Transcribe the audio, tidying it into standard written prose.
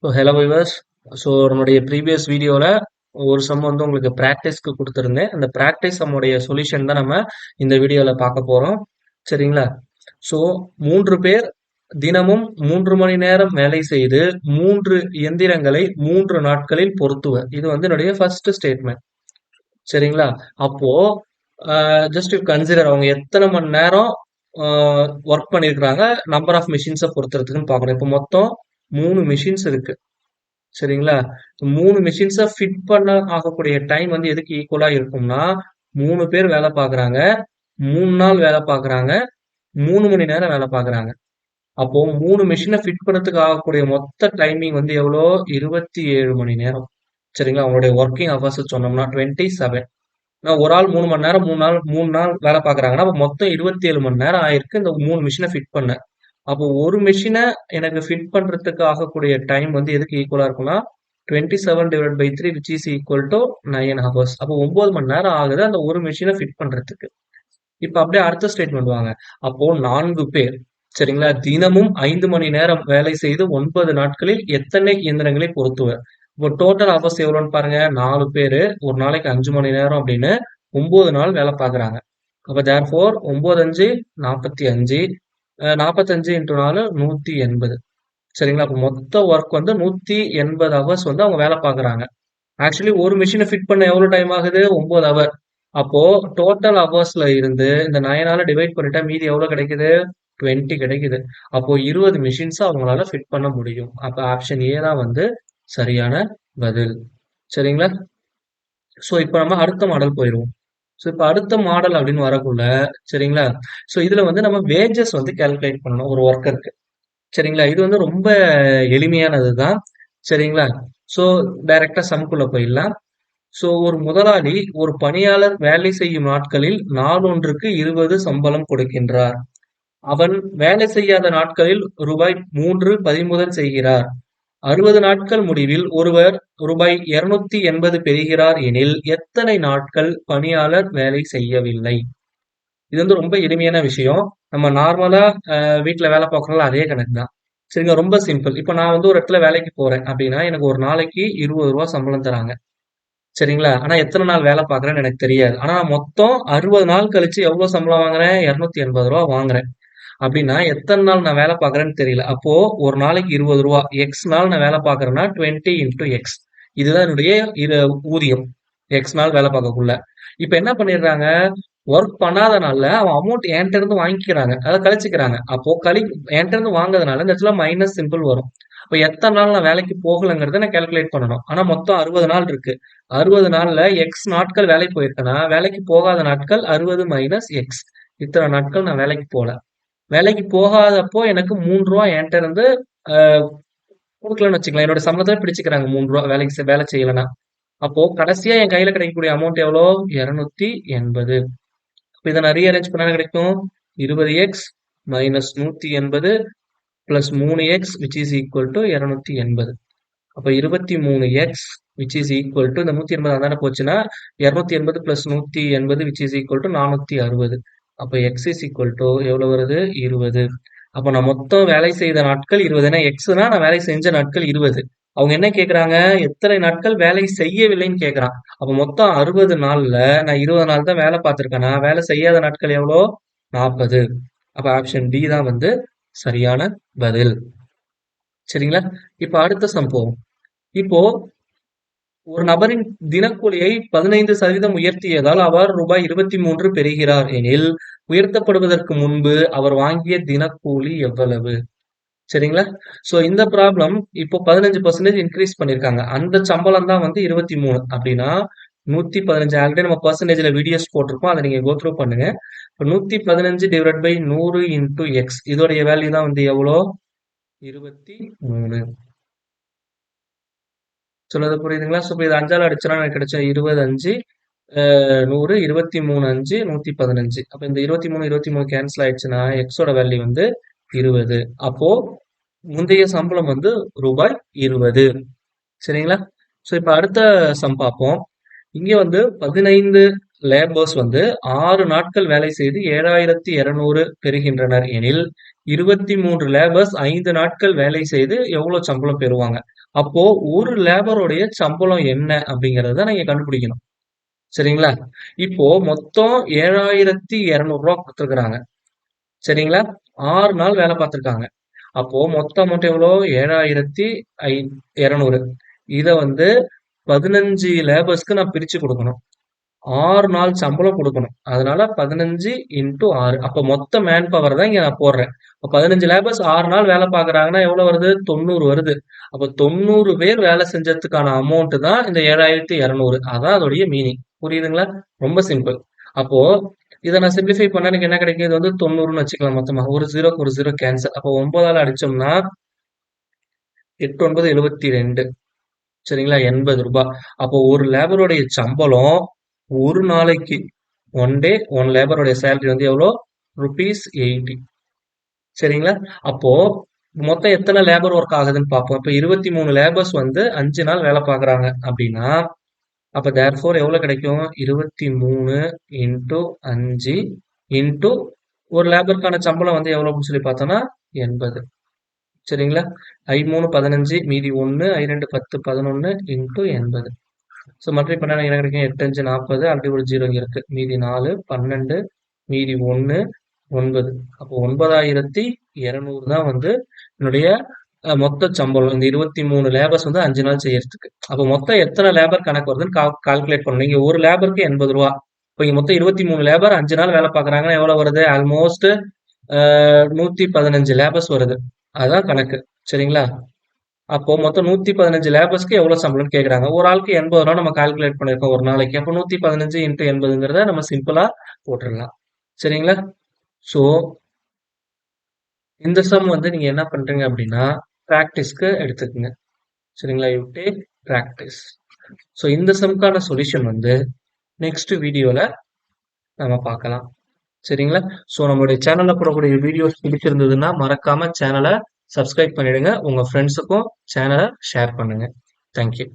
So hello viewers. So நம்மளுடைய previous வீடியோவில் ஒரு சம் வந்து உங்களுக்கு ப்ராக்டிஸ்க்கு கொடுத்துருந்தேன். அந்த ப்ராக்டிஸ் சம்முடைய சொல்யூஷன் தான் நம்ம இந்த வீடியோவில் பார்க்க போகிறோம். சரிங்களா? ஸோ 3 பேர் தினமும் 3 மணி நேரம் வேலை செய்து 3 இயந்திரங்களை 3 நாட்களில் பொருத்துவர். இது வந்து என்னுடைய ஃபர்ஸ்ட் ஸ்டேட்மெண்ட். சரிங்களா? அப்போ ஜஸ்ட் கன்சிடர் அவங்க எத்தனை மணி நேரம் ஒர்க் பண்ணியிருக்கிறாங்க, நம்பர் ஆஃப் மிஷின்ஸை பொறுத்துறதுக்குன்னு பார்க்கணும். இப்போ மொத்தம் 3 மிஷின்ஸ் இருக்கு. சரிங்களா? 3 மிஷின்ஸை ஃபிட் பண்ண ஆகக்கூடிய டைம் வந்து எதுக்கு ஈக்குவலா இருக்கும்னா, 3 பேர் வேலை பார்க்குறாங்க, 3 நாள் வேலை பார்க்குறாங்க, 3 மணி நேரம் வேலை பார்க்குறாங்க. அப்போ 3 மிஷினை ஃபிட் பண்ணதுக்கு ஆகக்கூடிய மொத்த டைமிங் வந்து எவ்வளோ? 27 மணி நேரம். சரிங்களா? அவங்களுடைய ஒர்க்கிங் ஹவர்ஸ் சொன்னோம்னா 27. ஒரு ஆள் 3 மணி நேரம் 3 நாள் வேலை பார்க்குறாங்கன்னா, அப்போ மொத்தம் 27 மணி நேரம் ஆயிருக்கு இந்த 3 மிஷினை ஃபிட் பண்ண. அப்போ ஒரு மிஷினை எனக்கு ஃபிட் பண்றதுக்கு ஆகக்கூடிய டைம் வந்து எதுக்கு ஈக்குவலா இருக்கும்னா 27/3 which is equal to 9 hours. அப்போ 9 மணி நேரம் ஆகுது அந்த ஒரு மிஷினை ஃபிட் பண்றதுக்கு. இப்ப அப்படியே அடுத்த ஸ்டேட்மெண்ட் வாங்க. அப்போ 4 பேர், சரிங்களா, தினமும் 5 மணி நேரம் வேலை செய்து 9 நாட்களில் எத்தனை இயந்திரங்களை பொருத்துவர்? இப்போ டோட்டல் ஹவர்ஸ் எவ்வளோன்னு பாருங்க. 4 பேரு ஒரு நாளைக்கு 5 மணி நேரம் அப்படின்னு 9 நாள் வேலை பார்க்குறாங்க. அப்போ தேர்ஃபோர் 9 5 45, 45 இன்ட்டு 4 180. சரிங்களா? அப்போ மொத்த ஒர்க் வந்து 180 ஹவர்ஸ் வந்து அவங்க வேலை பார்க்குறாங்க. ஆக்சுவலி ஒரு மிஷினை ஃபிட் பண்ண எவ்வளோ டைம் ஆகுது? 9 ஹவர். அப்போ டோட்டல் ஹவர்ஸ்ல இருந்து இந்த 9ஆல டிவைட் பண்ணிட்டா மீதி எவ்வளோ கிடைக்குது? 20 கிடைக்குது. அப்போ 20 மிஷின்ஸ் அவங்களால ஃபிட் பண்ண முடியும். அப்போ ஆப்ஷன் ஏ தான் வந்து சரியான பதில். சரிங்களா? ஸோ இப்போ நம்ம அடுத்த மாடல் போயிடுவோம். ஸோ இப்போ அடுத்த மாடல் அப்படின்னு வரக்குள்ள, சரிங்களா, ஸோ இதுல வந்து நம்ம வேஜஸ் வந்து கால்குலேட் பண்ணணும் ஒரு ஒர்க்கருக்கு. சரிங்களா? இது வந்து ரொம்ப எளிமையானது தான். சரிங்களா? ஸோ டைரக்டா சம்குள்ள போயிடலாம். ஸோ ஒரு முதலாளி ஒரு பணியாளர் வேலை செய்யும் நாட்களில் நாளொன்றுக்கு 20 சம்பளம் கொடுக்கின்றார். அவன் வேலை செய்யாத நாட்களில் ரூபாய் 3 பறிமுதல் செய்கிறார். 60 நாட்கள் முடிவில் ஒருவர் ரூபாய் 280 பெறுகிறார் எனில் எத்தனை நாட்கள் பணியாளர் வேலை செய்யவில்லை? இது வந்து ரொம்ப எளிமையான விஷயம். நம்ம நார்மலா வீட்ல வேலை பார்க்குறோம்ல, அதே கணக்கு தான். சரிங்க, ரொம்ப சிம்பிள். இப்போ நான் வந்து ஒரு இடத்துல வேலைக்கு போறேன் அப்படின்னா எனக்கு ஒரு நாளைக்கு 20 ரூபா சம்பளம் தராங்க. சரிங்களா? ஆனா எத்தனை நாள் வேலை பார்க்குறேன்னு எனக்கு தெரியாது. ஆனா நான் மொத்தம் 60 நாள் கழிச்சு எவ்வளவு சம்பளம் வாங்குறேன்? 280 ரூபா வாங்குறேன். அப்படின்னா எத்தனை நாள் நான் வேலை பார்க்குறேன்னு தெரியல. அப்போ ஒரு நாளைக்கு 20 ரூபா, எக்ஸ் நாள் நான் வேலை பார்க்குறேன்னா 20 இன்டூ எக்ஸ். இதுதான் என்னுடைய ஊதியம் எக்ஸ் நாள் வேலை பார்க்கக்குள்ள. இப்ப என்ன பண்ணிடுறாங்க? ஒர்க் பண்ணாத நாள்ல அவன் அமௌண்ட் என்கிட்ட இருந்து வாங்கிக்கிறாங்க, அதை கழிச்சுக்கிறாங்க. அப்போ என்கிட்ட இருந்து வாங்குறதுனால இந்த இடத்துல மைனஸ் சிம்பிள் வரும். இப்போ எத்தனை நாள் நான் வேலைக்கு போகலங்கிறத நான் கால்குலேட் பண்ணணும். ஆனா மொத்தம் 60 நாள் இருக்கு. 60 நாள்ல எக்ஸ் நாட்கள் வேலைக்கு போயிருக்கேன்னா வேலைக்கு போகாத நாட்கள் 60 மைனஸ் எக்ஸ். இத்தனை நாட்கள் நான் வேலைக்கு போல. வேலைக்கு போகாதப்போ எனக்கு 3 ரூபா என்கிட்ட இருந்து கொடுக்கலன்னு வச்சுக்கலாம். என்னோட சம்பளத்தை பிடிச்சுக்கிறாங்க 3 ரூபா வேலை செய்யலைன்னா. அப்போ கடைசியா என் கையில கிடைக்கக்கூடிய அமௌண்ட் எவ்வளோ? 280. இதை நான் ரீஅரேஞ்ச் பண்ணா கிடைக்கும் 20x minus 180 plus 3x which is equal to 280. அப்போ 23x which is equal to இந்த 180 அதான போச்சுன்னா 280 plus 180 which is equal to 460. அப்போ x is equal to எவ்வளவு வருது? 20. அப்போ நான் மொத்தம் வேலை செய்த நாட்கள் 20. ஏன்னா எக்ஸ்னா நான் வேலை செஞ்ச நாட்கள் 20. அவங்க என்ன கேக்குறாங்க? எத்தனை நாட்கள் வேலை செய்யவில்லைன்னு கேக்குறான். அப்ப மொத்தம் 60 நாள்ல நான் 20 நாள் தான் வேலை பார்த்திருக்கேன்னா வேலை செய்யாத நாட்கள் எவ்வளோ? 40. அப்ப ஆப்ஷன் டி தான் வந்து சரியான பதில். சரிங்களா? இப்ப அடுத்த சம் போவோம். இப்போ ஒரு நபரின் தினக்கூலியை 15% உயர்த்தியதால் அவர் ரூபாய் 23 பெறுகிறார் எனில் உயர்த்தப்படுவதற்கு முன்பு அவர் வாங்கிய தினக்கூலி எவ்வளவு? சரிங்களா? சோ இந்த ப்ராப்ளம் இப்போ 15% இன்க்ரீஸ் பண்ணிருக்காங்க. அந்த சம்பளம் தான் வந்து 23 அப்படின்னா 115. ஆல்ரெடி நம்ம பர்சன்டேஜ்ல வீடியோஸ் போட்டிருக்கோம், அதை நீங்க கோ த்ரூ பண்ணுங்க. 115 டிவைட் பை 100 இன்டூ எக்ஸ், இதோடைய வேல்யூ தான் வந்து எவ்வளோ? 23. சொல்றது புரியுதுங்களா? ஸோ இப்போ இது 5ஆல் அடிச்சா எனக்கு கிடைச்ச 20 5 100 23 5 115. அப்ப இந்த 23 கேன்சல் ஆயிடுச்சுன்னா எக்ஸோட வேல்யூ வந்து 20. அப்போ முந்தைய சம்பளம் வந்து ரூபாய் 20. சரிங்களா? ஸோ இப்போ அடுத்த சம் பார்ப்போம். இங்க வந்து 15 லேபர்ஸ் வந்து 6 நாட்கள் வேலை செய்து 7200 பெறுகின்றனர் எனில் 23 லேபர்ஸ் 5 நாட்கள் வேலை செய்து எவ்வளவு சம்பளம் பெறுவாங்க? அப்போ ஒரு லேபருடைய சம்பளம் என்ன அப்படிங்கறத நீங்க கண்டுபிடிக்கணும். சரிங்களா? இப்போ மொத்தம் 7,200 ரூபாய் கொடுத்திருக்காங்க. சரிங்களா? 6 நாள் வேலை பார்த்திருக்காங்க. அப்போ மொத்த அமௌண்ட் எவ்வளோ? 7,200. இத வந்து 15 லேபர்ஸ்க்கு நான் பிரிச்சு கொடுக்கணும். 6 நாள் சம்பளம் குடுக்கணும். அதனால 15 இன்டு 6. அப்ப மொத்த மேன் பவர் தான் இங்க நான் போடுறேன். இப்ப 15 லேபர்ஸ் 6 நாள் வேலை பார்க்குறாங்கன்னா எவ்வளவு வருது? 90 வருது. அப்ப 90 பேர் வேலை செஞ்சதுக்கான அமௌண்ட் தான் இந்த 7,200. அதான் அதோடைய மீனிங். புரியுதுங்களா? ரொம்ப சிம்பிள். அப்போ இத நான் சிம்ப்ளிஃபை பண்ணா எனக்கு என்ன கிடைக்கும்? இது வந்து 90ன்னு வச்சுக்கலாம் மொத்தமா. ஒரு 0க்கு ஒரு 0 கேன்சல். அப்போ 9ஆல அடிச்சோம்னா 8 9 72. சரிங்களா? 80 ரூபாய். அப்போ ஒரு லேபருடைய சம்பளம் ஒரு நாளைக்கு ஒன் டே ஒன் லேபருடைய சேலரி வந்து எவ்வளோ? ருபீஸ் 80. சரிங்களா? அப்போ மொத்தம் எத்தனை லேபர் ஒர்க் ஆகுதுன்னு பார்ப்போம். இப்போ 23 லேபர்ஸ் வந்து 5 நாள் வேலை பார்க்குறாங்க அப்படின்னா, அப்போ தேர்ஃபோர் எவ்வளோ கிடைக்கும்? 23 இன்டு 5 இன்டு ஒரு லேபருக்கான சம்பளம் வந்து எவ்வளோ அப்படின்னு சொல்லி பார்த்தோம்னா 80. சரிங்களா? I3 15 மீதி 1 I2 10 11 இன்டு 80. ஸோ மல்டிப்ளை பண்ணா எனக்கு என்ன கிடைக்கும்? 8 5 40. ஆல்ரெடி ஒரு 0 இங்க இருக்கு. மீதி 4 12 மீதி 1 9. அப்போ 9,200 தான் வந்து என்னுடைய மொத்த சம்பளம். இந்த 23 லேபர்ஸ் வந்து 5 நாள் செய்யறதுக்கு. அப்போ மொத்தம் எத்தனை லேபர் கணக்கு வருதுன்னு கால்குலேட் பண்ணணும். இங்க ஒரு லேபருக்கு 80 ரூபா. இப்போ இங்க மொத்தம் 23 லேபர் 5 நாள் வேலை பார்க்குறாங்கன்னா எவ்வளவு வருது? ஆல்மோஸ்ட் 115 லேபர்ஸ் வருது. அதான் கணக்கு. சரிங்களா? அப்போ மொத்தம் 115 லேபர்ஸ்க்கு எவ்வளவு சம்பளம்னு கேக்குறாங்க. ஒரு ஆளுக்கு 80 ரூபா நம்ம கால்குலேட் பண்ணிருக்கோம் ஒரு நாளைக்கு. அப்போ 115 இன்டு 80ங்கிறத நம்ம சிம்பிளா போட்டுடலாம். சரிங்களா? சோ இந்த சம் வந்து நீங்க என்ன பண்றீங்க அப்படின்னா பிராக்டிஸ்க்கு எடுத்துக்கங்க. சரிங்களா? You take practice. சோ இந்த சம்க்கான சொல்யூஷன் வந்து நெக்ஸ்ட் வீடியோல நம்ம பார்க்கலாம். சரிங்களா? சோ நம்மளுடைய சேனல்ல போடக்கூடிய வீடியோஸ் பிடிச்சிருந்ததுன்னா மறக்காம சேனலை சப்ஸ்கிரைப் பண்ணிடுங்க. உங்க ஃப்ரெண்ட்ஸுக்கும் சேனலை ஷேர் பண்ணுங்க. தேங்க்யூ.